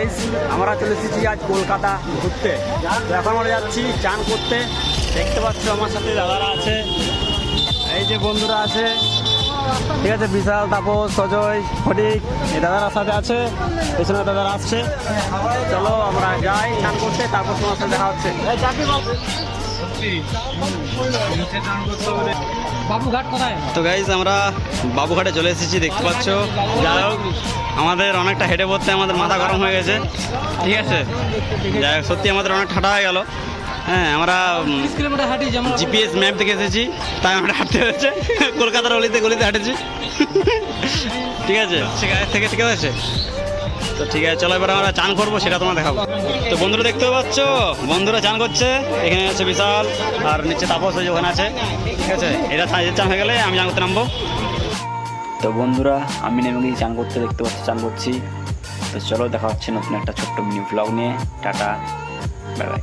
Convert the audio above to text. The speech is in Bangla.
গাইস, আমরা চলে এসেছি আজ কলকাতা ঘুরতে। তো এখন আমরা যাচ্ছি চান করতে। দেখতে পাচ্ছ আমার সাথে দাদারা আছে, এই যে বন্ধুরা আছে, ঠিক আছে, বিশাল, তাপস, সজয়, ফটিক, এই দাদারা সাথে আছে, পেছনে দাদারা আসছে। চলো আমরা যাই চান করতে, তারপর তোমার সাথে দেখা হচ্ছে। বাবুঘাট কোথায়? তো গাইজ আমরা বাবুঘাটে চলে এসেছি, দেখতে পাচ্ছ। যাই হোক, আমাদের অনেকটা হেঁটে পড়তে আমাদের মাথা গরম হয়ে গেছে, ঠিক আছে। যাই হোক, সত্যি আমাদের অনেক ঠাটা হয়ে গেল। হ্যাঁ, আমরা 30 কিলোমিটার হাঁটি, যেমন জিপিএস ম্যাপ দেখে এসেছি, তাই আমরা হাঁটতে হয়েছে। কলকাতার গলিতে গলিতে হাঁটেছি, ঠিক আছে, সেখানে থেকে ঠিক আছে। তো ঠিক আছে, চলো এবার আমরা চান করবো, সেটা তোমার দেখাবো। তো বন্ধুরা দেখতে পাচ্ছ, বন্ধুরা চান করছে। এখানে আছে বিশাল, আর নিচে তাপস ওই যে ওখানে আছে, ঠিক আছে। এটা চান হয়ে গেলে আমি চান করতে নামবো। তো বন্ধুরা, আমি নেমে গিয়ে চান করতে, দেখতে পাচ্ছি চান করছি। তো চলো দেখা হচ্ছে নতুন একটা ছোট্ট মিনি ব্লগ নিয়ে। Tata, bye bye.